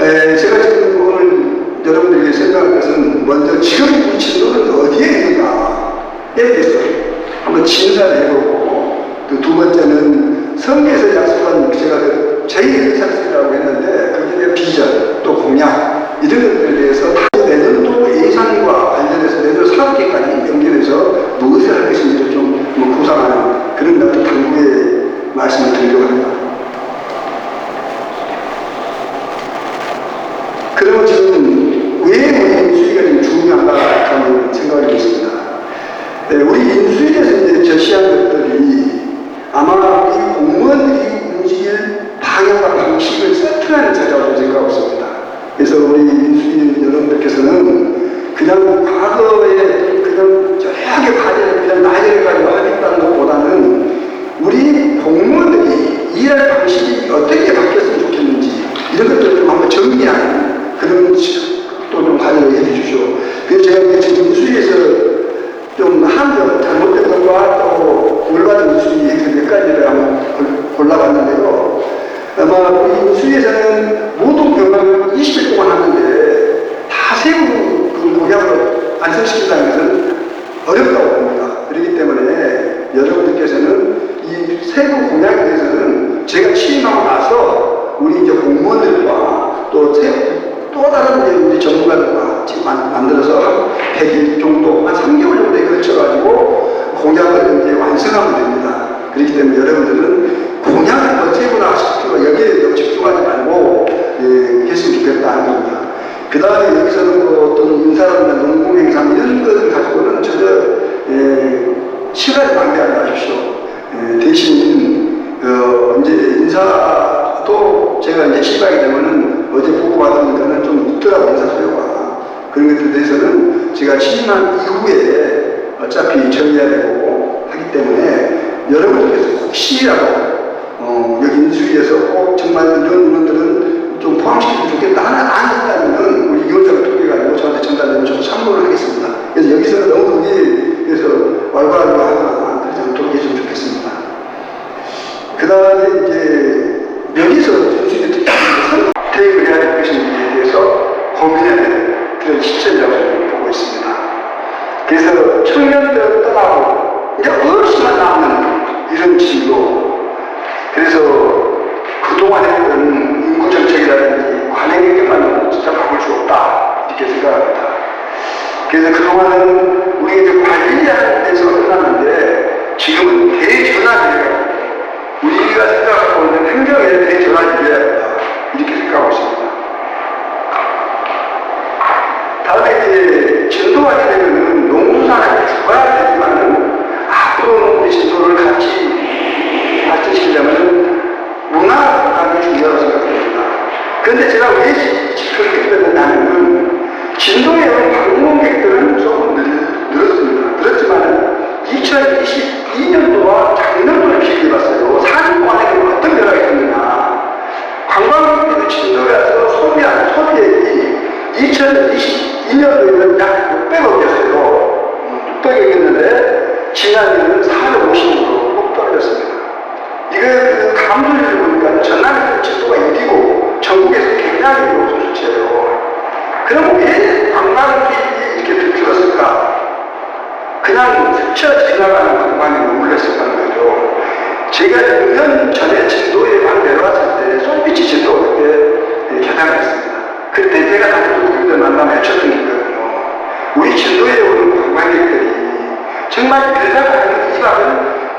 제가 지금 오늘 여러분들에게 생각할 것은 먼저 지금 우리 진도는 어디에 있는가에 대해서 한번 진단을 해보고, 또 두 번째는 성경에서 약속한 제가 제2의 의사쓰라고 했는데 거기에 대한 비전, 또 공약 이런 것들에 대해서 내년도 예산과 관련해서 내년 사업계까지 연결해서 무엇을 할 것인지를 좀 구상하는 그런 어떤 당부의 말씀을 드리려고 합니다. 그러면 지금 왜 우리 인수위가 좀 중요한가 하는 생각이 있습니다. 우리 인수위에서 이제 제시한 것들이 아마 우리 공무원들이 움직일 방향과 방식을 세트하는 자료라고 생각하고 있습니다. 그래서 우리 인수위 여러분들께서는 그냥 과거에 그냥 저하게 과제를 그냥 나열해가지고 하겠다는 것보다는 우리 공무원들이 일할 방식이 어떻게 바뀌었으면 좋겠는지 이런 것들을 좀 한번 정리하는 그런 또 좀 관여를 해주십시오. 그래서 제가 지금 인수위에서 좀 한 잘못된 것과 또 올바른 인수위 몇 가지를 한번 골라봤는데요. 아마 우리 인수위에서는 모든 경험을 20일 동안 하는데 다 세부 그 공약을 완성시킨다는 것은 어렵다고 봅니다. 그렇기 때문에 여러분들께서는 이 세부 공약에 대해서는 제가 취임하고 나서 우리 이제 공무원들과 또 다른 이제 우리 전문가들과 지금 만들어서 한 100일 정도, 한 3개월 정도에 걸쳐가지고 공약을 이제 완성하면 됩니다. 그렇기 때문에 여러분들은 공약을 더 세분화 시키고 여기에 너무 집중하지 말고 했으면 좋겠다는 겁니다. 그 다음에 여기서는 뭐 어떤 인사라든가 농공행사 이런 것을 가지고는 전혀 시간을 낭비하지 마십시오. 대신 이제 인사도 제가 이제 취임하게 되면은 어제 보고받은 거는 좀 있더라고, 인사 소요가. 그런 것들에 대해서는 제가 취임한 이후에 어차피 정리해야 되고 하기 때문에 여러분들께서 혹시라도 여기 인수위에서 꼭 정말 이런 인원들은 좀 포함시키면 좋겠다 하나 안 했다면 우리 이원사를 통해가지고 저한테 전달되면 저도 참고를 하겠습니다. 그래서 여기서는 너무 그래서 왈가왈부 하거나 그러지 않도록 해주면 좋겠습니다. 그 다음에 이제 여기서 인수위에 특히 선택을 해야 될 것인지에 대해서 고민해야 될 그런 시점이라고 보고 있습니다. 그래서 청년들 떠나고 이제 어르신만 남는 이런 진로, 그래서 그동안 했던 인구정책이라든지 관행경만 진짜 바꿀 수 없다 이렇게 생각합니다. 그래서 그동안은 우리 이제 관리하는 데서 끝났는데 지금은 대전환이에요. 우리가 생각하고 있는 행정에 대전환이 돼야 한다 이렇게 생각하고 있습니다. 다음에 이제 진도하게 되면은 농수산을 죽어야 되지만은 앞으로 우리 진도를 같이 발전시키려면은 문화가 중요하다고 생각합니다. 그런데 제가 왜 그렇게 표현했냐면은 진도에 오는 방문객들은 조금 늘었습니다. 늘었지만은 2022년도와 작년도를 비교해봤어요. 4년 동안에 어떤 변화가 있었느냐. 관광객들이 진도에 와서 소비한 소비액이 2022년도에는 약 600억이었어요. 600억이었는데 지난해는 450억으로 꼭 떨어졌습니다. 이거 그 감소율을 보니까 전남에서 진도가 1위고 전국에서 굉장히 높은 수치예요. 그럼 왜 관광객이 이렇게 들었을까? 그냥 스쳐 지나가는 관광이 머물렀었다는 거죠. 제가 6년 전에 진도에 내려왔을 때 솔비치 진도가 그때 개장을 했습니다. 그때 제가 당시도 만나면 해쳤던 게 있거든요. 우리 진도에 오는 관광객들이 정말 대사가 이 방은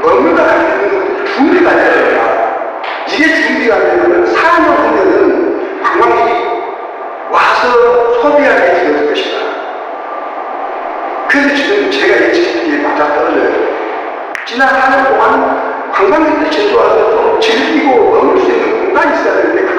머물다 가는 준비가 돼야 된다. 이게 준비가 되면 4년 후면은 관광객이 와서 소비하게 되어질 것이다. 그래서 지금 제가 예측했기에 맞아떨어져요. 지난 4년 동안 관광객들이 진도 와서 좀 즐기고 머물 수 있는 공간이 있어야 되는데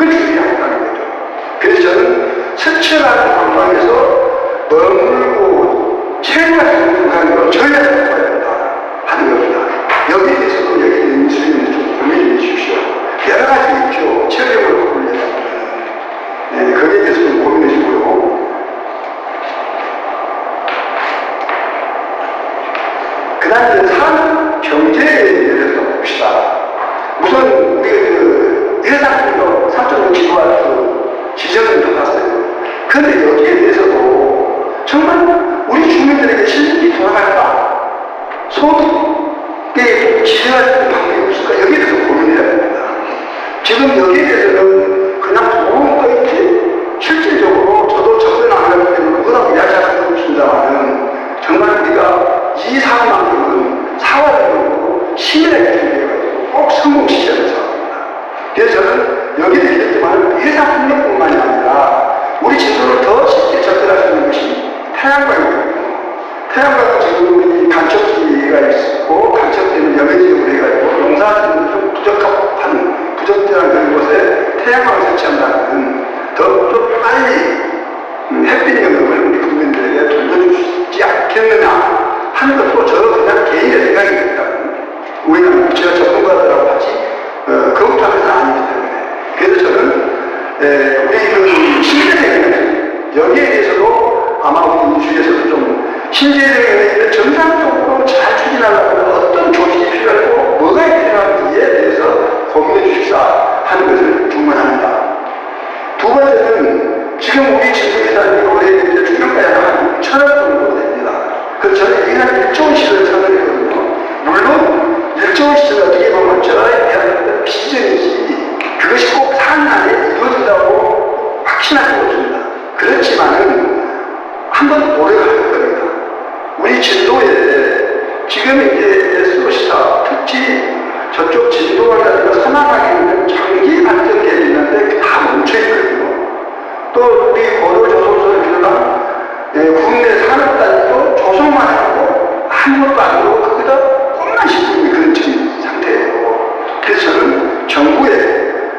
않겠느냐 하는 것도 저 그냥 개인의 생각입니다. 우리는 제가 전문가들하고 같이 검토하는 건 아니기 때문에. 그래서 저는 우리 그 신재생은 여기에 대해서도 아마 우리 민주주의에서도 좀 신재생을 정상적으로 잘 추진하려면 어떤 조직이 필요하고 뭐가 필요한지에 대해서 고민해 주십사 하는 것을 주문합니다. 두 번째는 지금 우리 지도기사님이 올해 중경가에 한 1,000억 정도 됩니다. 그래서 저는 이날 1조 시를 선언했거든요. 물론 1조 시는 어떻게 보면 저에 대한 비전이지 그것이 꼭 4년 안에 이루어진다고 확신하지 못합니다. 그렇지만은 한번 노력할 겁니다. 우리 진도에 지금 이제 SO시사 특히 저쪽 진도라든가 서남하게 있는 장기 발전 계획이 있는데 다 멈춰있거든요. 또 우리 고도조선소를 비롯한 국내 산업단지도 조성만 하고 아무것도 안 하고 거기다 꼼만 씹는 그런 상태예요. 그래서 저는 정부에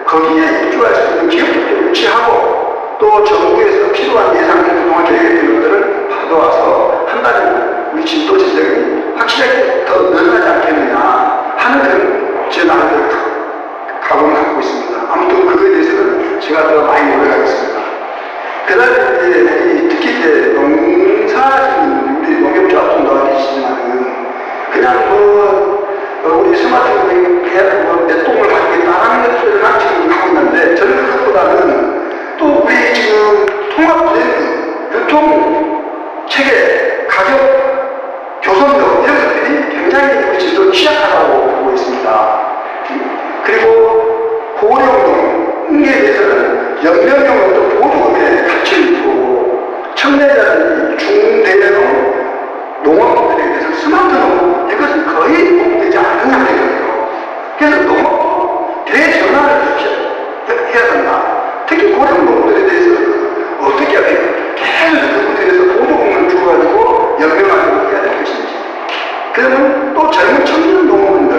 거기에 입주할 수 있는 기업들을 유치하고 또 정부에서 필요한 예산을 그동안 계획했던 것들을 받아와서 한다면 우리 진도 재정이 확실하게 더 늘어나지 않겠느냐 하는 그런 제 나름대로 각오를 갖고 있습니다. 아무튼 그거에 대해서는 제가 더 많이 노력하겠습니다. 그 다음에 특히 이제 농사하시는 우리 농협조합원도 계시지만은 그냥 우리 스마트폰 내 똥을 가지겠다라는 것들만 지금 하고 있는데 저는 그것보다는 또 우리 지금 통합된 유통체계 가격 교섭력 이런 것들이 굉장히 우리 진도 취약하다고 보고 있습니다. 그리고 고령농에 대해서는 연명용은 또 보조금에 갇혀 있고 청내자들이 중대농 농업들에 대해서 스마트농 이것은 거의 공되지 않은 상태거든요. 그래서 농업도 대전환을 해야 된다. 특히 고령농들에 대해서 어떻게 계속 그분들에 대해서 보조금을 주어가지고 연명하려고 해야 될 것인지. 그러면 또 젊은 청년 농업인들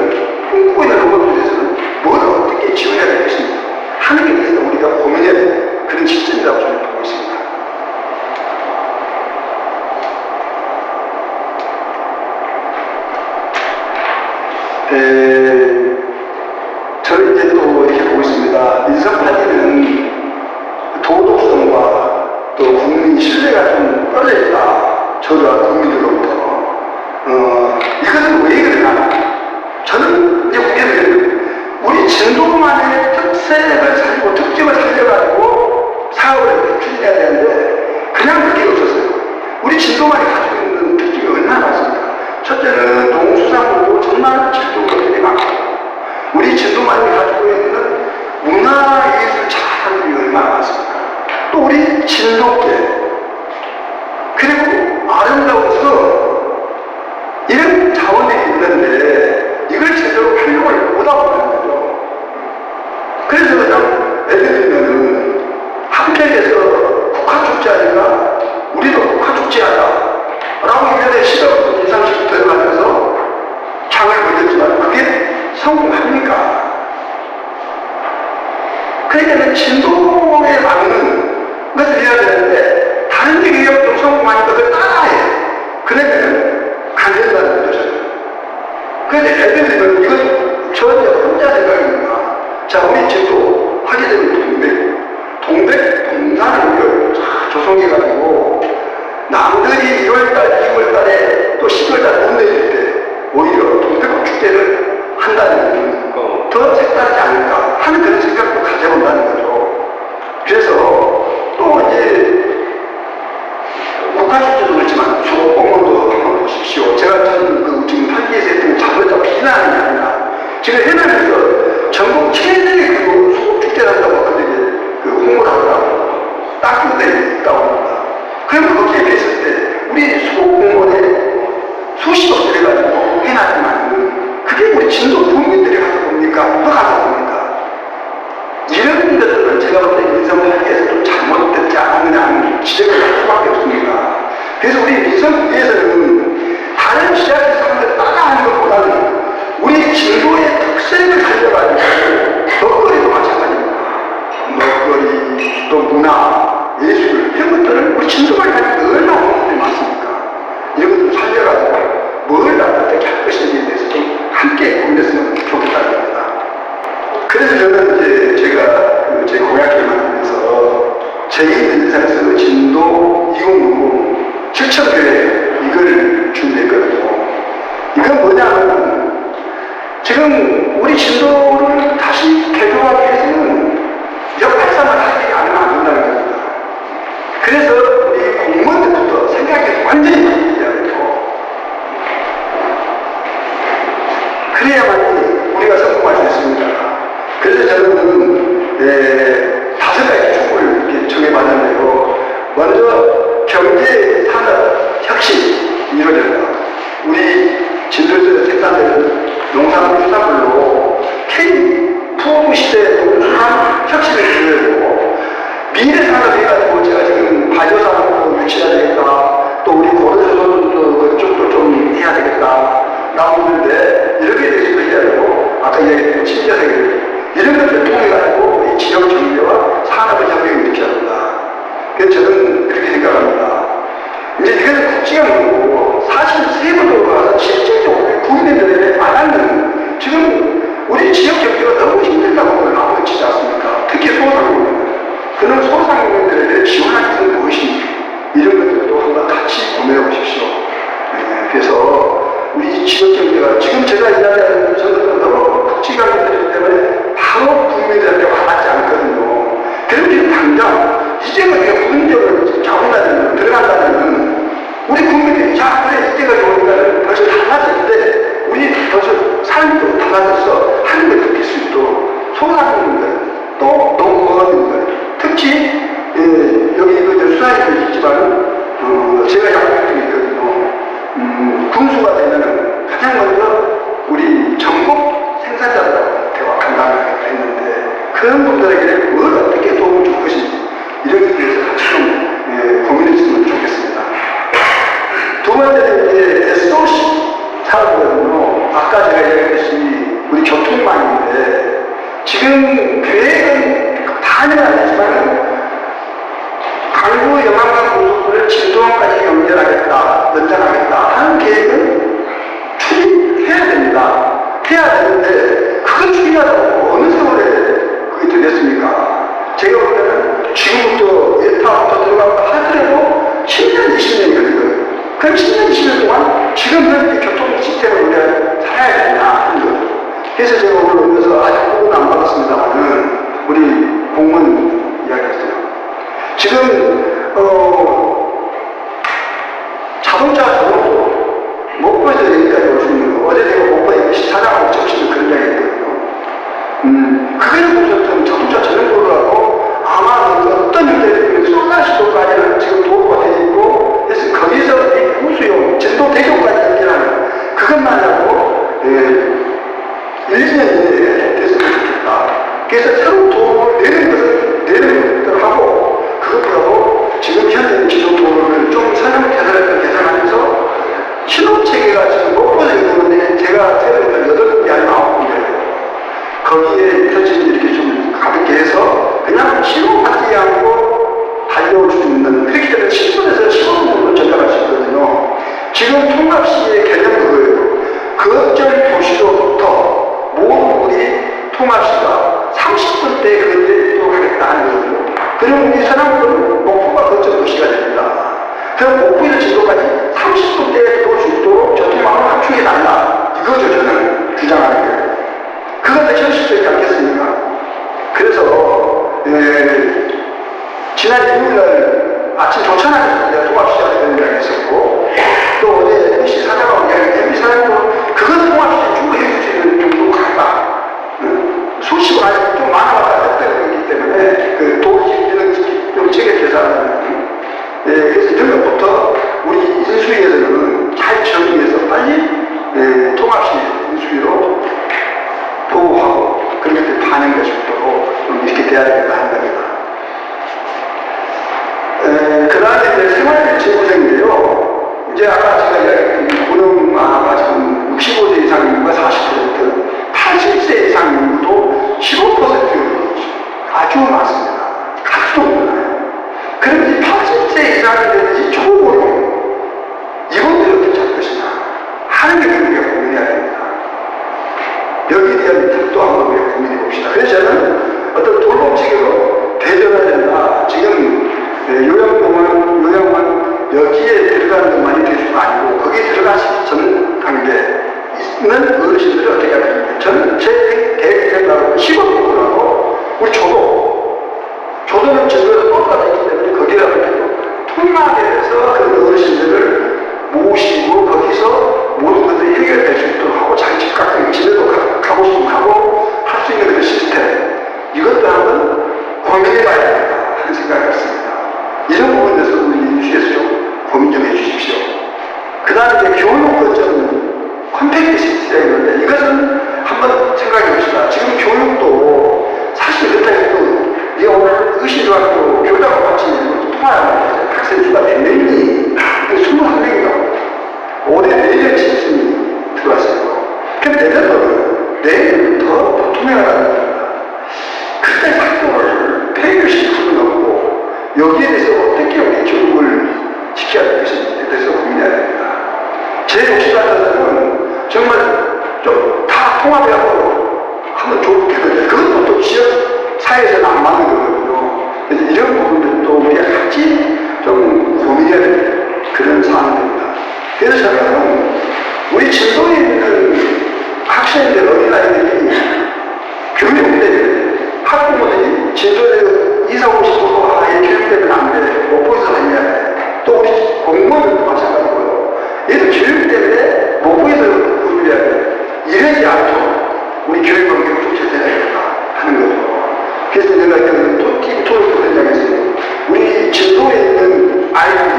꿈꾸고 있는 농업들에 대해서는 뭘 어떻게 지원해야 될 것인지 하는 게 대해서 우리가 고민해야 되는 그런 시점이라고 저는 보고 있습니다. 저는 이제 또 이렇게 보고 있습니다. 인성파티는 도덕성과 또 국민 신뢰가 좀 떨어졌다. 저와 국민들로부터. 이것은 왜 그러나? 저는 이제 보기에는 우리 진도만의 특색을 살리고 특징을 살려가지고 사업을 추진해야 되는데 그냥 그게 없었어요. 우리 진도만이 가지고 있는 특징이 얼마나 많습니까? 첫째는 농수산물도 정말 진도들이 많고 우리 진도만이 가지고 있는 문화예술 자산들이 얼마나 많습니까? 또 우리 진도계 그리고 아름다워서 이런 자원들이 있는데 이걸 제대로 활용을 못하고 있는 거죠. 그래서 그냥 예를 들면은 한편에서 국화축제하니까 우리도 국화축제하자 라고 1년에 10억 이상씩 들어가면서 창을 벌였지만 그게 성공합니까? 그러니까 진도에 맞는 것을 해야 되는데 다른 기업도 성공하니까 그걸 따라해. 그러면 안 된다는 거죠. 그런데 예를 들면 이건 전혀 혼자 생각입니다. 자, 우리 진도 하게 되면 동산을 조성해가지고 남들이 1월달, 2월달에 또 10월달 못 내릴 때 오히려 동백꽃 축제를 한다는 더 색다르지 않을까 하는 그런 생각도 가져본다는 거죠. 그래서 또 이제 국가축제도 그렇지만 소공원도 한번 보십시오. 제가 지금 탈기에서 했던 자동차 비난이 아니라 지금 해남에서 전국 최대의 그 소국축제를 한다고 그들이 그 홍보를 하더라고요. 딱지들이 있다고 합니다. 그러면 거기에 계실 때 우리 소공원에 수십억 들여가지고 해놨지만 그게 우리 진도 국민들이 가서 봅니까? 누가 가서 봅니까? 이런 것들은 제가 볼 때 민성파리에서 좀 잘못됐지 않느냐 하는 지적을 할 수밖에 없습니다. 그래서 우리 민성국에서는 다른 지자체에서 하는 걸 따라하는 것보다는 우리 진도의 특색을 살려가지고 먹거리도 마찬가지입니다. 먹거리, 또 문화, 예술 이런 것들을 우리 진도만 가지고 얼마나 많습니까? 이런 것들을 저는 이제 제가 제 공약기를 만들면서 제2인사에서 진도 2060 실천교회 이걸 준비했거든요. 이건 뭐냐면 지금 우리 진도를 다시 개조하기 위해서는 역발상을 하지 않으면 안 된다는 겁니다. 그래서 우리 공무원들부터 생각이 완전히 바뀌어야 되고 그래야만 우리가 성공할 수 있습니다. 그래서 저는 5가지 축을 이렇게 정해봤는데요. 먼저 경제, 산업, 혁신 이루어진다. 우리 진도에서 생산되는 농산물, 수산물로 K2 시대에 농산 혁신을 이루어야 되고 미래 산업 해가지고 제가 지금 바이오산업도 유치해야 되겠다. 또 우리 고려조선도 그쪽도 좀 해야 되겠다. 나오는데 이렇게 대해서 해야 되고 아까 얘기했던 친자세계 이런 것들을 통해가지고 이 지역 경제와 산업의 혁명을 일으켜야 한다. 그래서 저는 그렇게 생각합니다. 이제 이것은 국지경이고 사실 세부적으로 가서 실질적으로 국민들에게 와닿는 지금 우리 지역 경제가 너무 힘들다고 나오고 있지 않습니까? 특히 소상공인들. 그런 소상공인들에게 지원할 것은 무엇인지 이런 것들도 한번 같이 고민해 보십시오. 그래서 우리 지역 경제가 지금 제가 이야기하는 저는 너무 국지경이기 때문에 바로 국민들한테 와닿지 않거든요. 그런데 당장 이제가 내가 문제를 잡는다면 들어간다면 우리 국민들이 자 그래 이때가 좋으니까 벌써 달라졌는데 우리 벌써 삶도 달라져서 하는 걸 느낄 수 있도록 소상공인들 또 농어민들 특히 여기 수사에도 있지만 제가 약속도 있거든요. 군수가 되면은 가장 먼저 우리 전국 생산자들하고 대화 간담회를 했는데 그런 분들에게 뭘 어떻게 도움을 줄 것인지 이런 것에 대해서 같이 좀 고민했으면 좋겠습니다. 두 번째는 이제 SOC 사업이거든요. 아까 제가 얘기했듯이 우리 교통망인데 지금 계획은 다는 아니지만 강구 영암간 고속도로를 진도항까지 연결하겠다, 연장하겠다 하는 계획은 추진해야 됩니다. 해야 되는데 그걸 추진하다고 어느 세월에 그게 되겠습니까? 제가 보면은 지금부터 예타부터 들어가고 하더라도 10년, 20년이 걸리거든요. 그럼 10년, 20년 동안 지금 현재 교통 시스템을 우리가 살아야 되냐 하는 거죠. 그래서 제가 오늘 오면서 아직 보고는 안 받았습니다만은 우리 공무원 이야기했어요. 지금 자동차 도로 목포에서 여기까지 올 수 있는 거 어제 제가 목포에 시사장하고 접시를 그런 이야기 했거든요. 그걸 보셨던 자동차 전용도로라고 아마 어떤 일들이 솔라시도까지는 지금 도로가 되어 있고 그래서 거기서 이 우수용 진도대교까지 연결하는 그것만 하고 1, 2년 이내에 됐으면 좋겠다. 그래서 새로운 도로를 내는 것을 하고 그것하고 지금 현재 기존도로를 좀 설명 개선하면서 신호체계가 지금 목포에 있는데 제가 세우니까 8군데 아니면 9군데예요. 거기에 표지를 이렇게 좀 가볍게 해서 그냥 신호 받지 않고 달려올 수 있는 그렇게 되면 7분에서 15분 정도 전달할 수 있거든요. 지금 통합시의 개념 그거예요. 거점 도시로부터 모든 우리 통합시가 30분대에 근접하도록 하겠다 하는 거거든요. 그럼 우리 서남권은 목포가 거점 도시가 됩니다. 그럼 목포에서 진도까지 30분대에 들어올 수 있도록 교통망을 확충해 달라. 이거죠, 저는 주장하는 거예요. 그것도 현실적이지 않겠습니까? 그래서 지난 일요일날 아침 조천하게 통합시장에 대한 이야기 했었고 또 어제 MBC 사장하고 이야기 MBC 사장도 그것 통합시장 준비해 주시는 정도 같다. 수시로 아직 좀 많아봤다 했다는 거기 때문에 그 도시지능 좀 체계 계산하는 그래서 이런 것부터 우리 인수위에서는 잘 정리해서 빨리 통합시 인수위로 보호하고 그런 것들 반영될 수 있도록 좀 이렇게 돼야 되겠다 하는 겁니다. 그 다음에 이제 생활재구생인데요. 이제 아까 제가 이야기했던 고령화가 지금 65세 이상 인구가 40%, 80세 이상 인구도 15% 아주 많습니다. 가수도 많아요. 그럼 이 80세 이상이 되는 이 초고령 이분들이 어떻게 할 것이냐 하는 게 우리가 고민해야 됩니다. 여기에 대한 답도 한번 우리가 고민해 봅시다. 그래서 저는 모든 증거가 똑같기 때문에 거기라도 통합해서 그 어르신들을 모시고 거기서 모든 것들이 해결될 수 있도록 하고 자기 집 가끔 집에도 가고 싶으면 가고 할 수 있는 그런 시스템, 이것도 한번 고민해봐야 된다 하는 생각이 있습니다. 이런 부분에 대해서 우리 인수에서 좀 고민 좀 해주십시오. 그 다음에 이제 교육 거점 컴팩트 시스템인데 이것은 한번 생각해 봅시다. 지금 교육도 사실 그렇다 해도 이 오늘 의식중학교 교장과 같이 통화하는 학생 수가 100명이 21명이라고 올해 4년 신청이 들어왔어요. 그럼 내년도는 더 투명하다는 겁니다. 그때 학교를 폐교시키는 거고 여기에 대해서 어떻게 우리 교육을 지켜야 될 것인지에 대해서 고민해야 됩니다. 제 욕심 같아서는 정말 좀 다 통합해갖고 하면 좋겠는데 그것도 또 지역 사회에서는 안 맞는 거거든요. 그래서 이런 부분들도 우리가 같이 좀 고민해야 될 그런 상황입니다. 그래서 저는 우리 진도에 있는 학생들, 어린아이들이 교육 때문에 학부모들이 진도에 이사 오고 싶어도 교육 때문에 안 돼. 못 보여서 해야 돼. 또 우리 공무원들도 마찬가지고요. 얘들 교육 때문에 못 보여서 해야 돼. 이러지 않도록 우리 교육 환경을 촉진해야겠다 하는 거죠. 그래서 내가 그 TV 토론토 현장에서 우리 진도에 있는 아이들이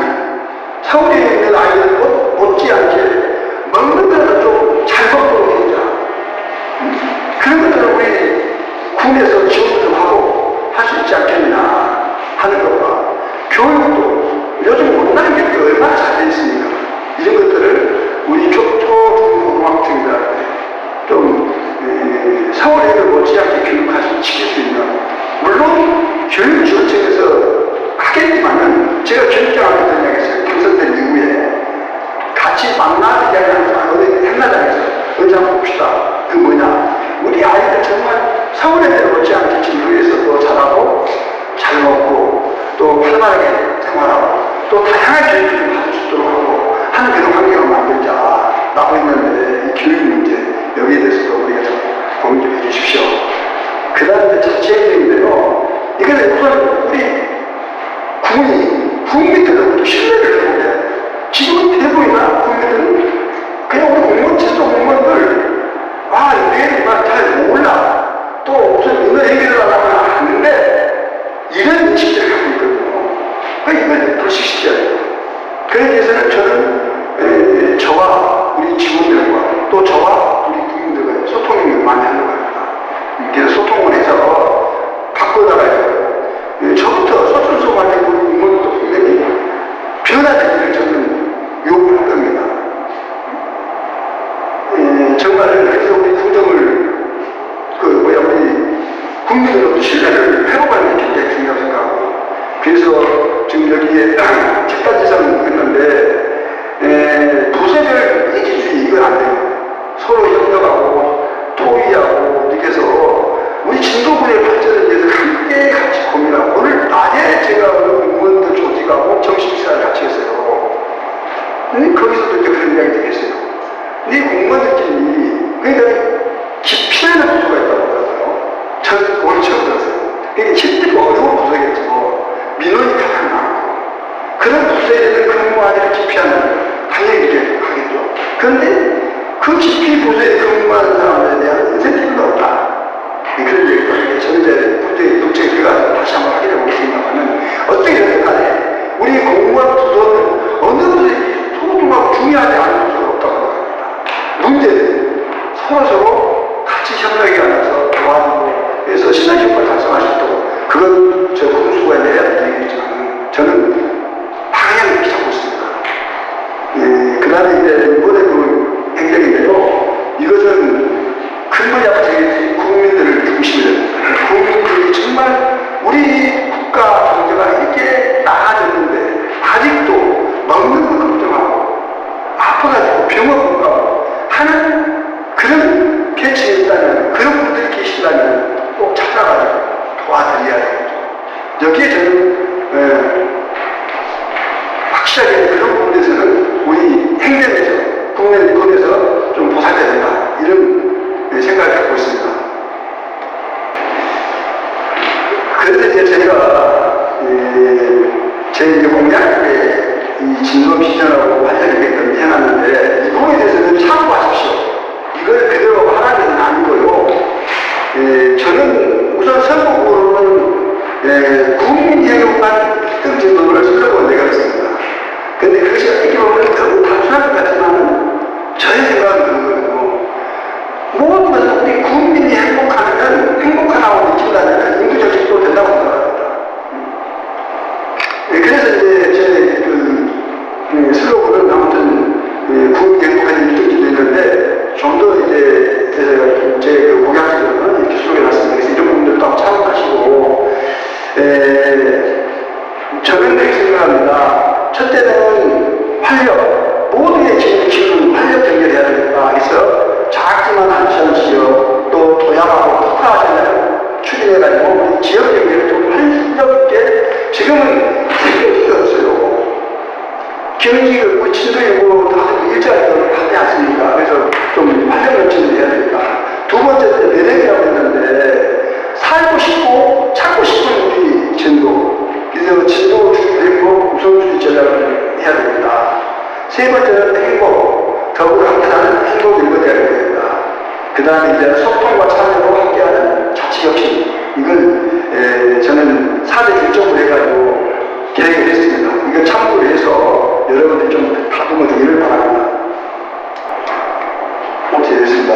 서울에 있는 아이들 못지않게 먹는 거는 좀 잘 먹도록 해주자. 그런 것들을 우리 국내에서 지원을 좀 하고 할 수 있지 않겠나 하는 것과 교육도 요즘 온라인 교육이 얼마나 잘 돼 있습니까? 이런 것들을 우리 초중고등학생들한테 좀 서울에 있는 못지않게 시킬 수 있는, 물론 교육지원청에서 하겠지만은 제가 교육장학교 현장에서 당선된 이후에 같이 만나 이야기하면서 어디 행사장에서 언제 한번 봅시다. 그 뭐냐, 우리 아이들 정말 서울에 못지않게 진도에서도 잘하고 잘 먹고 또 활발하게 생활하고 또 다양한 교육을 좀 받을 수 있도록 하고 하는 그런 환경을 만들자라고 했는데 이 교육 문제 여기에 대해서도 우리가 좀 고민 좀 해주십시오. 그 다음에 자체적인데요. 이거는 우선 우리 국민들은 신뢰를 해야 돼요. 지금 대부분이나 국민들은 그냥 우리 공무원, 제도 공무원들 내일 잘 몰라. 또 무슨 이런 얘기를 하려고 하는데 이런 인식들을 갖고 있거든요. 이걸 불식시켜야 돼요. 그에 대해서는 저는 저와 우리 직원들과 또 저와 우리 국민들과 소통을 많이 하려고 합니다. 그래서 소통을 해서 바꿔나가요. 저부터 소통소관의 우리 공무원도 분명히 변화되기를 저는 요구를 할 겁니다. 정말 그래서 우리 국정을 우리 국민으로부터 신뢰를 회복하는 게 굉장히 중요하다고 생각하고, 그래서 지금 여기에 집단지상 했는데 부서별 이기주의 이건 안 돼요. 서로 협력하고 토의하고 이렇게 해서 우리 진도군의 발전을 위해서 함께 같이 고민하고, 오늘 낮에 제가 공무원들 조직하고 점심식사를 같이 했어요. 거기서도 이제 그런 이야기 되겠어요. 이 공무원들끼리 그러니까 기피하는 부서가 있다고 그러더라고요. 저는 오늘 처음 들었어요. 이게 힘들고 어려운 부서겠죠. 민원이 가장 많고 그런 부서에는 근무하기를 기피하는 당연히 이렇게 하겠죠. 그런데 그 기피 부서에 근무하는 사람들에 대한 인센티브가 없다. 그런 얘기가 저는 이제 국정에 들어가서 다시 한번 확인해 보겠습니다만은 어떻게든 간에 우리 공무원 부서는 어느 부서에 소중하고 중요하지 않은 부서가 없다고 생각합니다. 문제는 서로서로 같이 협력해 가면서 도와주고 그래서 시너지 효과를 달성할 수 있도록 그건 저 공수가 내야 될 얘기겠지만 저는 방향을 이렇게 잡고 있습니다. 그 다음에 이제 이번에 그 행정인데요. 이것은 이제 제 슬로건은 아무튼 국민 행복한 일등기도 있는데 좀 더 이제 제 공약들은 이렇게 소개해놨습니다. 그래서 이런 부분들도 한번 참고하시고 저는 그렇게 생각합니다. 첫째는 활력, 모두의 기운을 활력 연결해야 된다. 그래서 작지만 한시험지역 또 도약하고 특화하자는 추진해가지고 우리 지역 연결을 좀 활력 있게 지금은 생각이 없어요. 경기가 있고 친도이고 다들 일자리로 하지 않습니까? 그래서 좀 활력 넘치는 해야 되니까. 두 번째는 매력이라고 했는데 살고 싶고 찾고 싶은 우리 진도. 그래서 진도 행복 우선순위 전략을 해야 됩니다. 세 번째는 행복, 더불어 함께하는 행복 일본이 해야 됩니다. 그 다음에 이제 소통과 참여로 함께하는 자치혁신. 이걸 저는 4대 1점으로 해가지고 계획을 했습니다. 이걸 참고를 해서 여러분들이 좀 다듬어 주기를 바랍니다. 오케이, 됐습니다.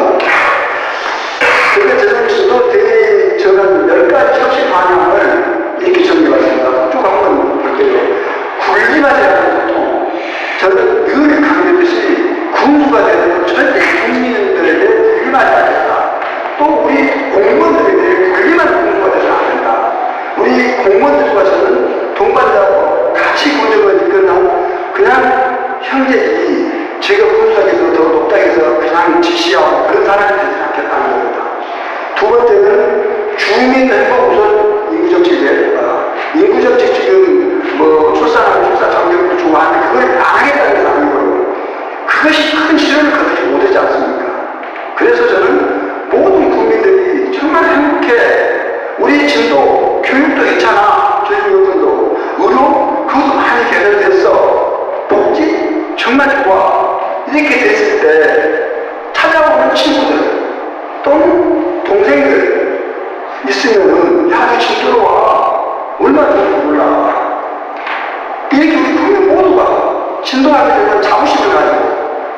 그런데 저는 되게 저는 10가지 혁신 방향을 이렇게 정리해봤습니다. 쭉 한번 볼게요. 굴림하지 않는 소통. 저는 늘 강조했듯이 군수가 되는 절대 국민들에게 굴림하지 않겠다. 또 우리 공무원들에게 굴림하는 군수가 되지 않는다. 우리 공무원들과 저는 동반자고 같이 군정을 이끌는 그냥 형제들이 제가 군수에서 더 높다해서 그냥 지시하고 그런 사람이 되지 않겠다는 겁니다. 두 번째는 주민 행복 우선 인구정책이 해야 된다. 인구정책 지금 뭐 출산하고 출산 장려도 좋아하는데 그걸 안 하겠다는 게 아니고요. 그것이 큰 실현을 거두지 못하지 않습니까? 그래서 저는 모든 국민들이 정말 행복해. 우리 진도, 교육도 괜찮아. 저희 여러분도 의료, 그것도 많이 개선됐어. 복지, 정말 좋아. 이렇게 됐을 때 찾아오는 친구들 또는 동생들 있으면은 야, 너 진도로 와. 얼마나 좋은지 몰라. 이렇게 우리 국민 모두가 진도하게 되면 자부심을 가지고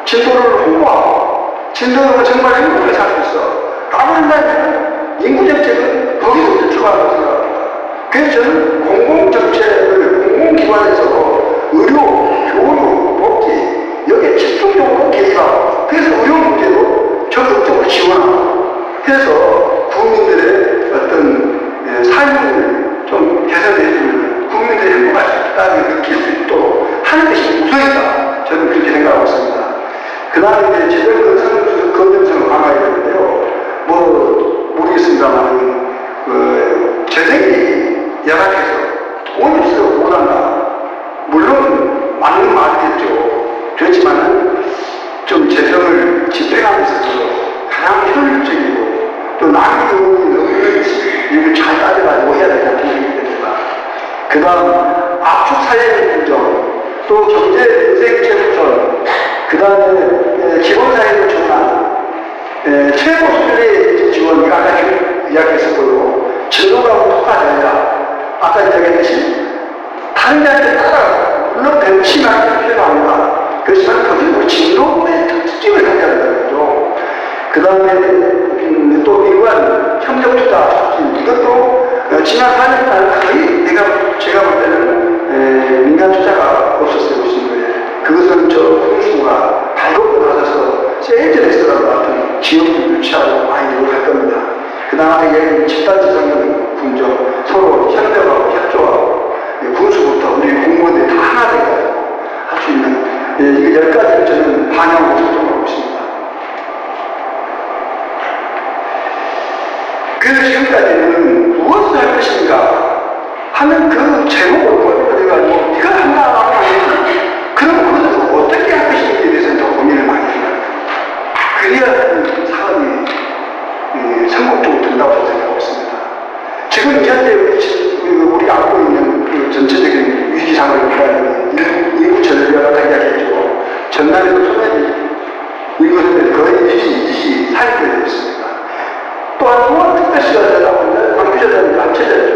진도를 홍보하고 진도는 정말 행복하게 살고 있어. 가버린다면 인구정책은 거기서부터 출발하고 생각합니다. 그래서 저는 공공정책을 공공기관에서 의료, 교육, 복지 여기에 집중적으로 개입하고 그래서 의료 문제도 적극적으로 지원하고 그래서 국민들의 어떤 삶을 좀 개선해주는 국민들의 행복할 수 있다는 느낄 수 있도록 하는 것이 우선이다. 저는 그렇게 생각하고 있습니다. 그 다음에 이제 재정 건전성을 강화해야 되는데요. 뭐 모르겠습니다만 재정이 열악해서 돈이 없어서 못한다. 물론 맞는 말이겠죠. 그렇지만은 좀 재정을 집행하는 데 있어서 가장 효율적이고 또 낭비 요인이 없는지 이걸 잘 따져가지고 해야 된다는 생각이 듭니다. 그 다음 압축 사회적 구정, 또 경제 인생 최우선, 그 다음에 기본사회적 전환, 최고 수준의 지원, 이거 아까 이야기했었고요. 진도가고 특화되냐, 아까 이야기했듯이 다른 데한테 따라 물론 배우 심하게 필요합니다. 그렇지만 거기는 진도의 특징을 가져야 된다는 거죠. 그 다음에 또 민관 협력투자 촉진, 이것도 지난 4년간 거의 제가 볼 때는 민간 투자가 없었어요. 그것은 저 군수가 발벗고 나서서 세일즈레스토랑 같은 기업도 유치하고 많이 노력할 겁니다. 그 다음에 집단지성은 군정, 서로 협력하고 협조하고 군수부터 우리 공무원들이 다 하나 돼가지고 할 수 있는 이게 10가지를 저는 반영하고 설정하고 있습니다. 그래서 지금까지는 무엇을 할 것인가 하는 그 제목을 꺼내가지고 네가 한다라고 하면 그럼 그것을 어떻게 할 것인지에 대해서 더 고민을 많이 해요. 그래야 사업이 성공적으로 된다고 생각하고 있습니다. 지금 현재 우리가 안고 있는 그 전체적인 위기 상황을 인구 전멸과 이야기했죠. 전남에도 소멸이 인구는 거의 24일 되어 있습니다. 또한 특별시가 되다 보면 광주전이 합쳐졌죠.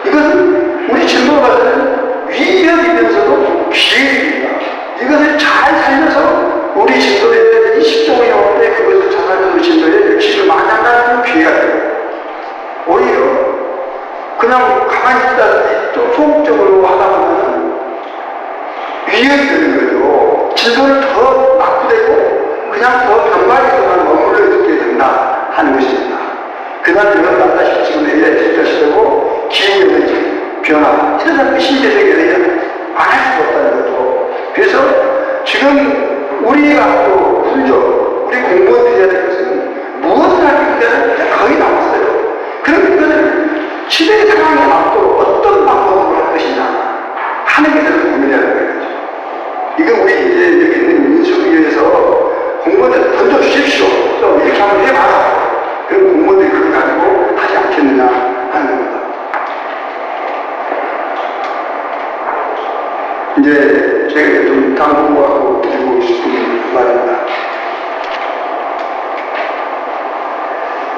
이것은 우리 진도가 기회가 되는 거죠. 진도를 더 낙후되고 그냥 더 변방에서만 머물러 있게 된다 하는 것입니다. 그날 일어난다시피 지금 AI 시대고 기후에너지 변화 이런 신재생에 대해 안 할 수가 없다는 거죠. 그래서 지금 우리가 또 군조 우리 공무원들이 해야 될 것은 무엇을 하기까지 거의 남았어요. 그럼 이거는 시대의 상황에 맞도록 어떤 방법으로 할 것이냐 하는 게 저는 고민해야 되는 거죠. 이거 우리 이제 여기 있는 민수위에서 공무원들 던져주십시오. 또 이렇게 한번 해봐라. 그럼 공무원들이 그걸 가지고 하지 않겠느냐 하는 겁니다. 이제 제가 좀 당부하고 드리고 싶은 말입니다.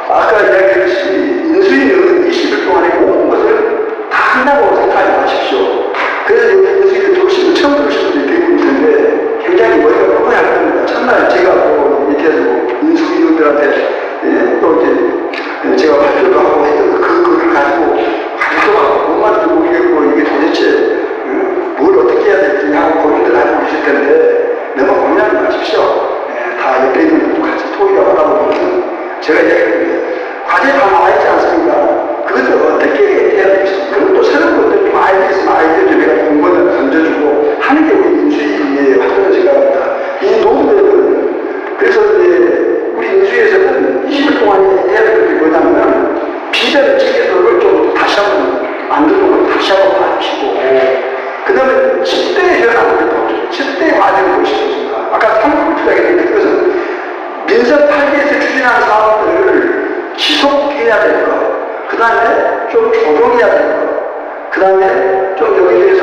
아까 이야기했듯이 인수위는 20일 동안에 모든 것을 다 한다고 생각하지 마십시오. 그래서 여기 인수위를 들으시면 처음 들으시는 분들이 대부분 있는데 굉장히 머리가 뻔뻔할 겁니다. 첫날 제가 뭐 얘기해주고 인수위원들한테 또 이제 제가 발표도 하고 했던 그걸 가지고 발표도 하고 몸만 들고 모르겠고 이게 도대체 뭘 어떻게 해야 될지 하고 고민들 하고 계실 텐데 너무 고민하지 마십시오. 다 옆에 있는 분도 같이 토의를 하다 보면 제가 얘기했는데 과제 다 나와있지 않습니까? 그것도 어떻게 해야 되겠습니까? 그것도 새로운 것들 좀 아이디어 있으면 아이디어 좀 내가 공부를 던져주고 하는 게 우리 인수위의 활동을 생각합니다. 이 노동들은 그래서 이제 우리 인수위에서는 20일 동안 해야 될 것들이 뭐냐면 비전 체계도를 좀 다시 한번 만들고 다시 한번 밝히고 그 다음에 10대 현황을 보죠. 10대 과제를 보시겠습니다. 아까 3부 투자했는데 그것은 민선 8기에서 추진한 사업들을 지속해야 될 것, 그 다음에 좀 조정해야 될 것, 그 다음에 좀 여기에 대해서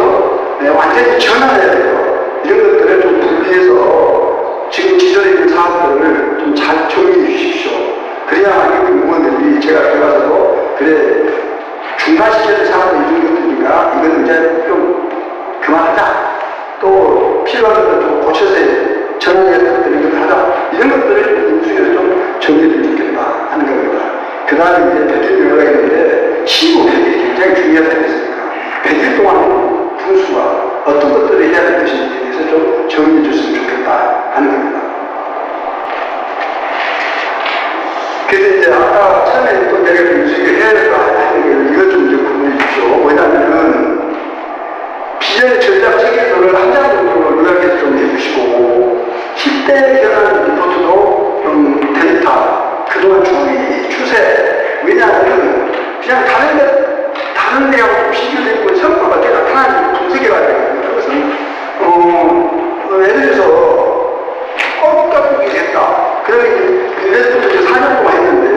완전히 전환해야 될 것, 이런 것들을 좀 분리해서 지금 기존에 있는 사업들을 좀 잘 정리해 주십시오. 그래야만 이 공무원들이 제가 들어가서도 그래 중간 시절의 사업을 이룬 것들이니까 이건 이제 좀 그만하자. 또 필요한 것들 좀 고쳐서 전환해야 될 것들 이런 걸 하자. 이런 것들을 인수위에서 좀 정리를 주겠다 하는 겁니다. 그 다음에 이제 100일 연락이 있는데 시고 100일이 굉장히 중요하지 않습니까? 100일 동안 군수가 어떤 것들을 해야 될 것인지에 대해서 좀 정리해 줬으면 좋겠다 하는 겁니다. 그래서 이제 아까 처음에 또 내가 인수위를 해야 될까 하는 게 이것 좀 구분해 주십시오. 뭐냐면은 비전 전략 체계도를 한 장 정도로 요약해서 좀 해주시고 10대 결혼 리포트도 좀 데이터 그동안 추세 왜냐하면 그냥 다른 데하고 비교되고 성과가 어떻게 나타나는지 분석해봐야 되거든요. 그것은 예를 들어서 껌값이 됐다. 그러면 예전부터 4년 동안 했는데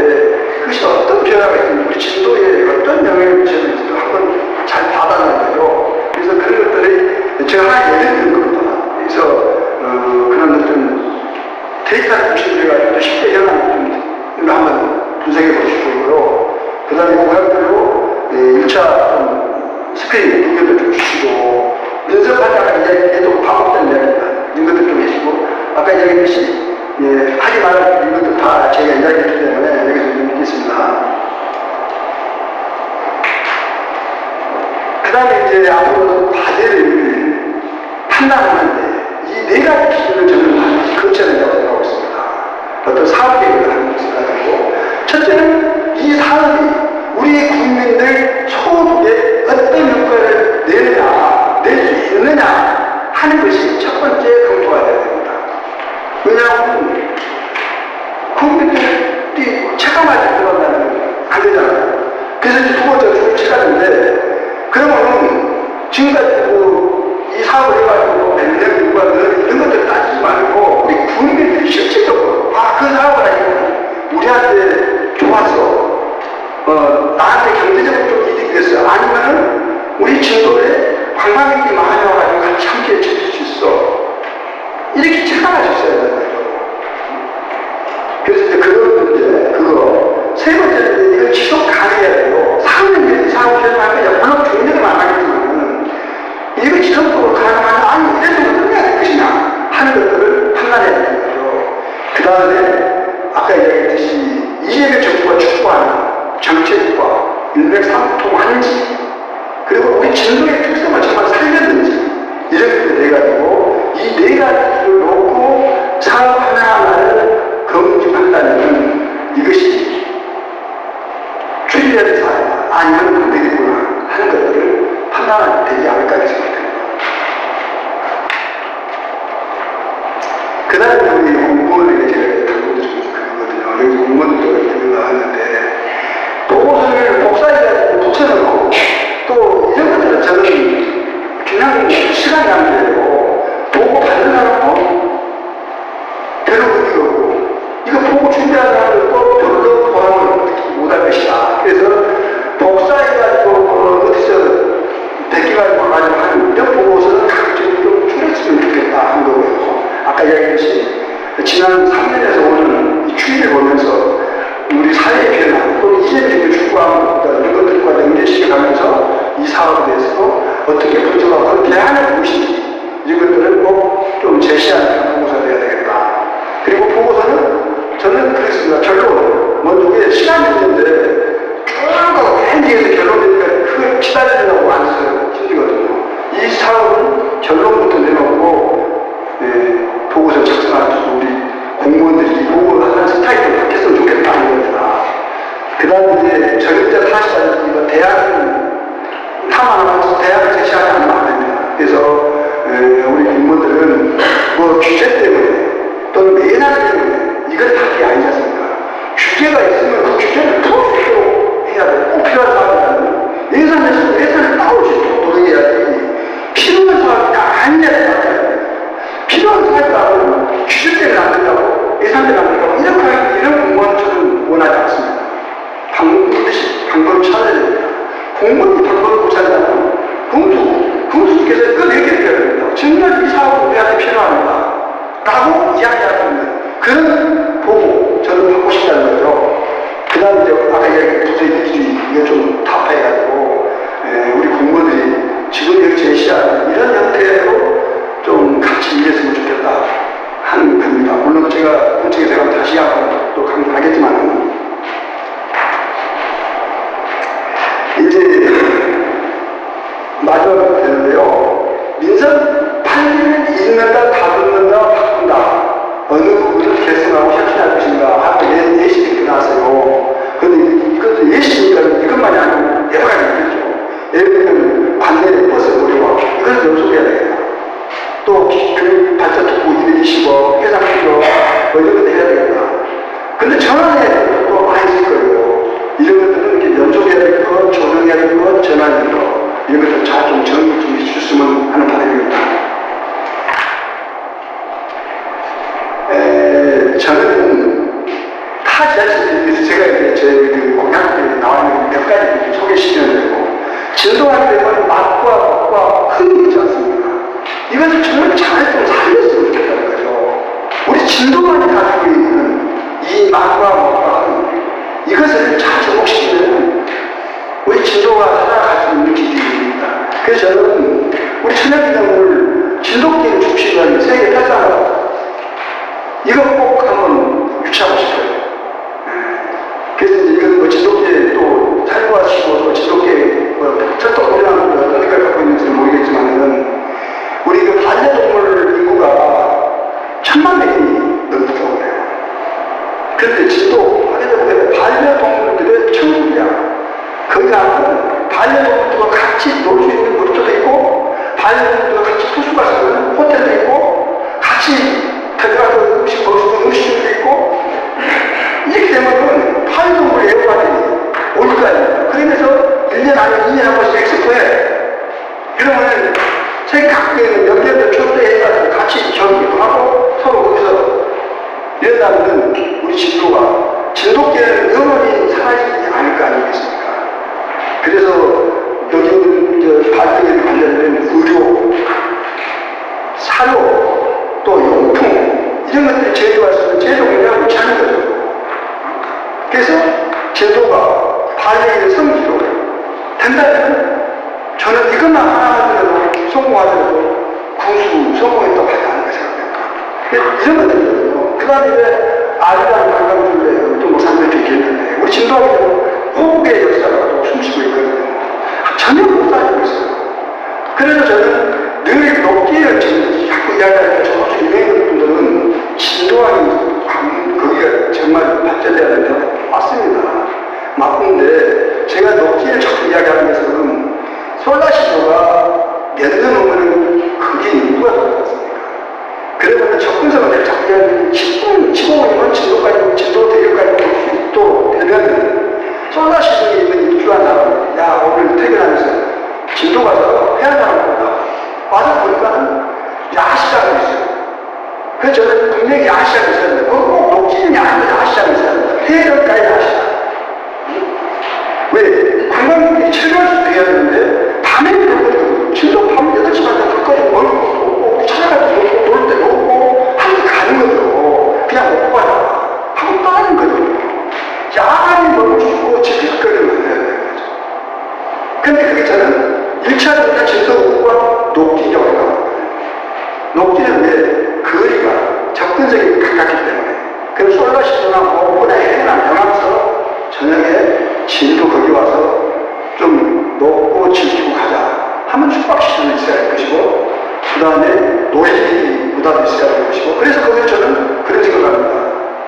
그것이 어떤 변화가 있는지 우리 진도에 어떤 영향을 미쳤는지도 한번 잘 봐달라는 거죠. 그래서 그런 것들이 제가 하나 예를 드는 겁니다. 그래서 그런 어떤 데이터를 중심으로 해가지고 10대 현황을 한번 분석해 보시고요. 그 다음에 고향별로 1차 스크린 비교도 좀 주시고 민섭하다가 이야기해도 반복된 이야기입니다. 이런 것도 좀 해주시고 아까 이야기했듯이 하지 말아야 이런 것도 다 제가 이야기했기 때문에 여기서 좀 읽겠습니다. 그 다음에 이제 앞으로 과제를 판단하는데 이 네 가지 기준을 저는 반드시 거쳐야 된다고 생각하고 있습니다. 어떤 사업 계획을 하는 것을 가지고 첫째는 이 사업이 우리 국민들 소득에 어떤 효과를 낼 수 있느냐 하는 것이 첫 번째 검토가 되어야 됩니다. 왜냐하면 국민들이 체감하지 들어간다면 안 되잖아요. 그래서 이제 두 번째가 중요한 체감인데 그러면 지금까지 이 사업을 해가지고 몇 년 누가 이런 것들 따지지 말고 우리 국민들이 실질적으로 그 사업을 하니까 우리한테 좋았어. 나한테 경제적으로 좀 이득이 됐어요. 아니면은 우리 진도에 관광객들이 많이 와가지고 같이 함께 즐길 수 있어. 이렇게 체감하셨어야 되는 거죠. 그래서 이제 그런 문제, 그거. 세 번째는 이걸 지속 가능해야 돼요. 4년 이상 결정하면 물론 굉장히 많아지지만 이걸 지속적으로 가능하면 아니 이래서 끝내야 될 것이냐 하는 것들을 판단해야 되는 거죠. 그 다음에 아까 이야기했듯이 이재명 정부가 추구하는 정책과 일맥상통하는지 그리고 우리 진도의 특성을 정말 살렸는지 이런 것들에 대해 가지고 이 네 가지를 놓고 사업 하나하나를 검증한다면 이것이 출리한 사회가 아니면 안 되겠구나 하는 것들을 판단하면 되지 않을까 생각합니다. 그 다음에 우리 공무원에게 제가 당부드리는 그거거든요. 여기 공무원들도 이렇게 나왔는데 보고서를 복사해가지고 붙여놓고 또 이런 것들은 저는 그냥 시간이 안 돼요. 보고 받은 사람도 별로 의미가 없고 이거 보고 준비하는 사람들도 별로 보람을 못할 것이다. 그래서 복사해가지고 어디서 100개가 와가지고 한 이런 보고서는 좀 줄였으면 좋겠다 한 거고요. 아까 이야기했듯이 지난 3년에서 오는 이 추이를 보면서 우리 사회의 변화 또는 이재명이 추구하는 것들 이런 것들과 연결시켜가면서 이 사업에 대해서 어떻게 분석하고 대안을 무엇인지 이런 것들을 꼭 좀 제시하는 보고서가 되어야 되겠다. 그리고 보고서는 저는 그랬습니다. 결론 먼저 이게 시간이 있는데 쭉 맨 뒤에서 결론이니까 그걸 기다리려고 안 써요. 힘들거든요. 이 사업은 결론부터 내놓고 보고서 작성하면서 우리 공무원들이 보고하는 스타일을 바뀌었으면 좋겠다는 겁니다. 그 다음에 이제 저녁때 다시 이거 대학은 탐하면서 대학을 제시하지 않으면 안 됩니다. 그래서 우리 공무원들은 뭐 규제 때문에 또는 매달 때문에 이걸 할 게 아니지 않습니까? 규제가 있으면 그 규제를 풀어주도록 해야 돼. 꼭 필요한 사업이라면 예산에서 예산을 따올 수 있도록 노력해야지. 필요한 사업이 아니냐고 말해야 필요한 사업이라면 규제 때문에 안 된다고 예산 때문에 안 된다고 이런 공무원은 저는 원하지 않습니다. 방법을 찾아야 됩니다. 공무원이 방법을 못 찾아면 공수께서 이거 얘기해야 됩니다. 정말 이 사업은 우리한테 필요합니다. 라고 이야기할 수 있는 그런 보고 저는 하고 싶다는 거죠. 그 다음에 이제 아까 이야기한 부서기주의 이거 좀 타파해가지고 우리 공무원들이 지금 여기 제시한 이런 형태로 좀 같이 일했으면 좋겠다 하는 겁니다. 물론 제가 공청회에서 가면 다시 한번 또 강조하겠지만 이제 마지막으로 되는데요. 민선 판례를 읽는다, 다듬는다, 바꾼다. 어느 부분을 개선하고 혁신할 것인가 하고 예시 이렇게 나왔어요. 그런데 이것도 예시니까 이것만이 아니고 여러 가지 있겠죠. 예를 들면 관내 버스 무료화 이걸 연속해야 되겠다. 또 교육 발전 특구 220억 회상 필요 뭐 이런 것도 해야 되겠다. 근데 전환에 또 많이 있을 거예요. 이런 것들은 이렇게 연속해야 될 것, 조정해야 될 것, 전환해야 될 것 이런 것들 잘 좀 정리 좀 해주셨으면 하는 바람입니다. 저는 타지하시면서 제가 이제 제 공약들이 나와 있는 몇 가지 소개시켜야 되고 진도할 때는 맛과 먹과 흥이 있지 않습니까? 이것을 정말 잘좀 살렸으면 좋겠다는 거죠. 우리 진도만이 가지고 있는 이 맛과 먹과 흥 이것을 잘 접목시키면 우리 진도가 살아갈 수 있는 길입니다. 그래서 저는 우리 천연기념물 진돗개를 중심으로 세계 탈사하고 이거 꼭 한번 유치하고 싶어요. 그래서 이제 이건 뭐 진돗개 또 살구하시고 또 진돗개 뭐 철도공이라는 어떤 생각을 갖고 있는지는 모르겠지만은 우리 그 반려동물 인구가 1000만 명이 넘는다고 그래요. 그런데 진도 반려동물들의 천국이야. 거기 가면 반려동물들과 같이 놀 수 있는 놀이터도 있고 반려동물들과 같이 투숙할 수 있는 호텔도 있고 같이 들어가서 음식 먹을 수 있는 음식점도 있고 이렇게 되면 반려동물 애호가들이 올 거 아니에요. 그러면서 1년 아니면 2년에 한 번씩 엑스포해. 그러면 세계 각국에 몇 년도 초대해가지고 같이 경기도 하고 서로 거기서 이런다면 우리 진돗개는 영원히 사라지지 않을 거 아니겠습니까? 그래서 여기 발등에 관련된 의료, 사료, 또 용품 이런 것들을 제조할 수 있는 제조 공략을 찾는 거죠. 그래서 제도가 반려의 성지로 된다면 저는 이것만 하나 하더라도 성공하더라도 군수 성공했다고 하지 않을까 생각합니다. 이런 것들이거든요. 그 다음에 아리랑 관광주에 또 목사님들도 얘기했는데 우리 진도하기는 호국의 역사가 또 숨쉬고 있거든요. 전혀 못 살고 있어요. 그래서 저는 늘 높기를 자꾸 이야기하니까 정말 발전돼야 된다고 맞습니다. 맞는데 제가 녹지를 자꾸 이야기하는 것은 솔라시도가 몇년 오면은 그게 인구가 들어갔습니까? 그러면 접근성을 자꾸 이야기하는 15분이면 진도까지, 진도 대륙까지 올 수 있도록 되면 솔라시도에 있는 입주한 사람, 야, 오늘 퇴근하면서 진도 가서 해안 사람보다 와서 보니까 야시장이 있어요. 그래서 저는 분명히 야시장이 있어야 된다. 꼭 녹지는 야시장이 있어야 된다. 해변가에 야시장. 왜? 관광객들이 즐거울 수 있게 해야 되는데 밤에 불거리고 진도 밤 8시간 불거리고 멀고 찾아가지고 놀 때도 없고 하고 가는 거죠. 그냥 못 봐요. 하고 떠나는 거죠. 야간에 먹을 수 있고 지필거리면 안 해야 되는 거죠. 근데 그게 저는 1차적으로 진도과 녹지라고 생각합니다. 녹지는 왜? 거리가 접근성이 가깝기 때문에. 그래서 솔라시도나 오후나 해나 명함서 저녁에 진도 거기 와서 좀 높고 즐기고 가자 하면 숙박시설이 있어야 할 것이고, 그 다음에 노예들이 무다도 있어야 할 것이고, 그래서 거기서 저는 그런 생각을 합니다.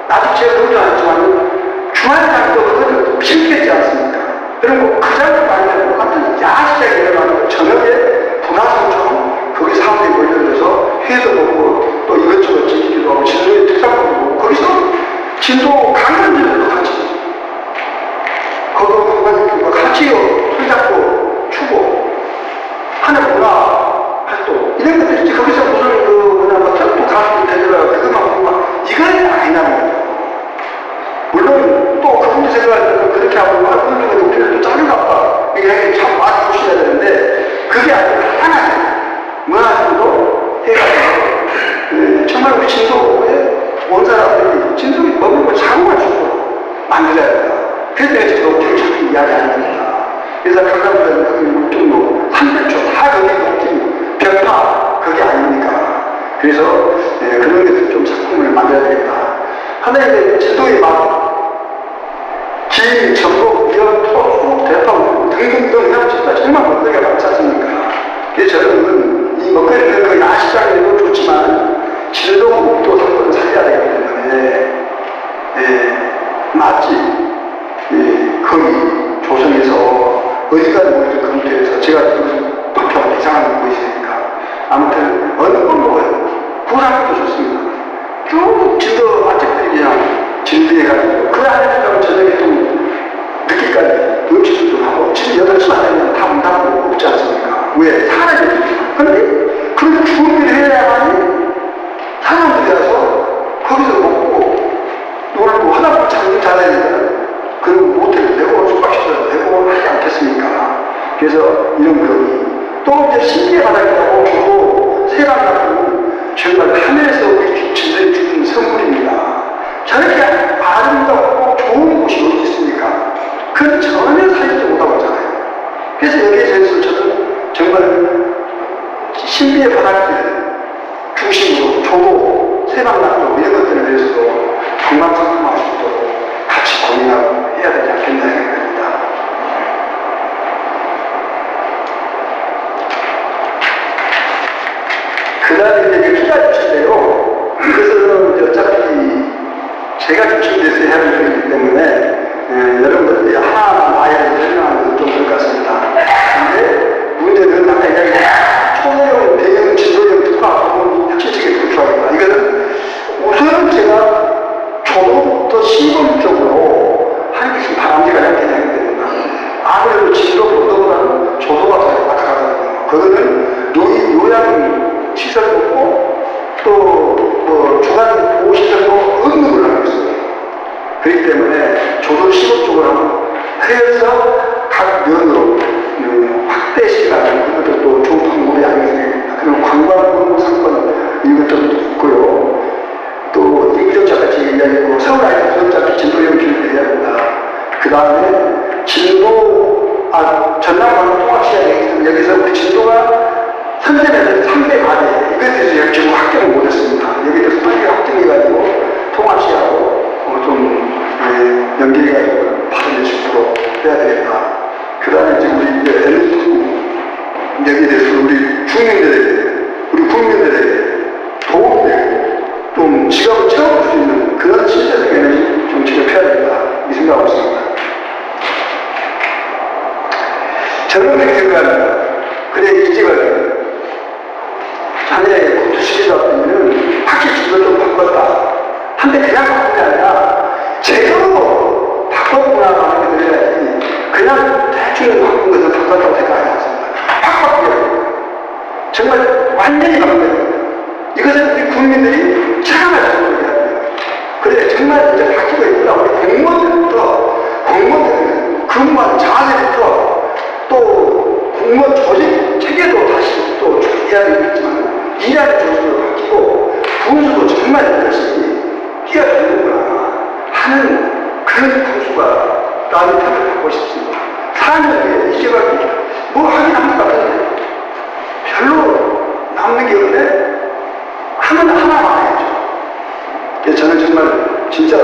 아직 제가 그러지 않았지만 주말 장도 그것은 필요했지 않습니까? 그리고 그 장도 아니면 같은 야시장에 일어나는 저녁에 분화성처럼 거기 사람들이 몰려들어서 회도 먹고 또 이것저것 즐기기도 하고 진도의 특산물도 먹고 거기서 진도 강변들도 같이 거기서 같이 손잡고 추고 하는 문화 활동 이런 것들이 있지. 거기서 무슨 뭐 템포 가수를 데려가 그것만 보면 이건 아니라는 거예요. 물론 또 그분들 생각하면 그렇게 하고 그분들이 우리를 또 짜증났다 이게 참 많이 보셔야 되는데 그게 아니라 하나의 문화적으로 해가지고 정말 우리 진도에 온 사람들이 진도에 먹는 걸 자국할 수 있도록 만들어야 된다. 그래서 내가 지금 녹지를 자꾸 이야기하는 겁니다. 그래서 강남도에는 거기 물등로, 산별초 다 거기 녹지, 벽파 그게 아닙니까? 그래서 그런 것들 좀 작품을 만들어야 되겠다. 하나의 진도에 막 길, 전복, 미역, 토, 쑥, 대파 등등등 해봅시다. 정말 먹거리가 많지 않습니까? 그래서 저는 이 먹거리는 그 야시장에도 좋지만 진도도 상권을 살려야 되기 때문에 맛집, 거기 조선에서 어디까지 우리를 검토해서 제가 도쿄가 이상한 거 보이시니까 아무튼 어느 걸 먹어요. 부산도 좋습니다. 쭉 진도 맛집들이 그냥 진도해가지고 그 안에서 저녁에 좀 늦게까지 음식을 좀 하고 지금 8시만 되면 다 문 닫고 먹지 않습니까? 왜? 사람이 없죠. 근데 그렇게 준비를 해야만이 사람들이 와서 거기서 먹고 놀고 하나만 장기 잘해야 되면 그리고 모텔도 되고 숙박시설도 되고 하지 않겠습니까? 그래서 이런 거기 또 이제 신기의 바닥이라고 주로 세방 같은 정말 하늘에서 우리 진도에 주는 선물입니다. 저렇게 아름답고 좋은 곳이 어디 있습니까? 그건 전혀 사용하지 못하고 있잖아요. 그래서 여기에 대해서 저는 정말 신비의 바닷길 중심으로 조도, 세방락도 이런 것들에 대해서도 관광상품화할 수 있도록 같이 고민하고 해야 되지 않겠나 생각합니다. 그 다음에 이제 투자 주체인데요. 그것은 어차피 제가 주체돼서 해야 하는 일이기 때문에 여러분들이 하나하나 나이를 설명하는 건 좀 그럴 것 같습니다. 근데 문제는 아까 이야기한 초대형, 대형, 지도형 특화 부분 혁신적인 구축하겠다. 이거는 우선 제가 조도부터 시범적으로 하는 것이 바람직하지 않게 생각됩니다. 아무래도 진도보다는 조도가 더 약하거든요. 그거는 요양 시설도 없고 또 뭐 주간 보호시설도 없는 걸로 알고 있어요. 그렇기 때문에 조도 시범적으로 하면 해서 각 면으로 확대시키는 것들도 좋은 방법이 아니겠습니까? 그리고 관광 상권 이것들도 있고요. 또 이구정차같이 얘기하고 서울 아이들 구정차 진도형 길을 해야 된다. 그 다음에 진도 전남 관광 통합시야 얘기했으면 여기서 우리 진도가 선전에서 3대 과제 이것에 대해서 지금 확정을 못했습니다. 여기에 대해서 빨리 확정해가지고 통합시하고 좀 연계해가지고 발전할 수 있도록 해야 되겠다. 그 다음에 지금 우리 여기에 대해서 우리 주민들에게 우리 국민들에게 도움되고 좀 지갑을 채워줄 수 있는 그런 실제적 에너지 좀 정말 완전히 바뀌어요. 이것은 우리 국민들이 체감할 수 있는 거예요. 그래 정말 이제 바뀌고 있구나. 우리 공무원들 근무하는 자세부터 또 공무원 조직 체계도 다시 또 해야 되겠지만 일하는 조직으로 바뀌고 군수도 정말 열심히 뛰어야 되는구나 하는 그런 군수가 나는 편을 갖고 싶습니다. 4년 뒤에 이제밖에 뭐 하긴 한 것 같은데 별로 남는 게 없네. 하나만 해야죠. 그래서 저는 정말 진짜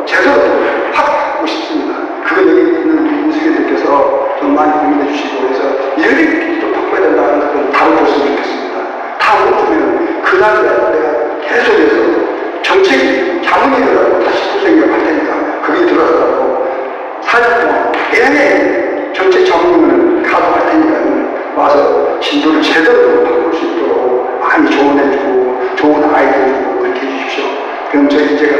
제대로 확 하고 싶습니다. 그걸 여기 있는 인수위원들께서 좀 많이 고민해 주시고 그래서 여기 좀 바꿔야 된다는 걸 다뤄줬으면 좋겠습니다. 다 못하면 그날 내가 계속해서 정책 자문위원회라고 다시 구성을 할 테니까 거기 들어가서 4년 동안 내내 정책 자문위원회를 가동할 테니까 와서 진도를 제대로 바꿀 수 있도록 많이 조언해주고 좋은 아이디어 주고 그렇게 해주십시오. 그럼 저희 제가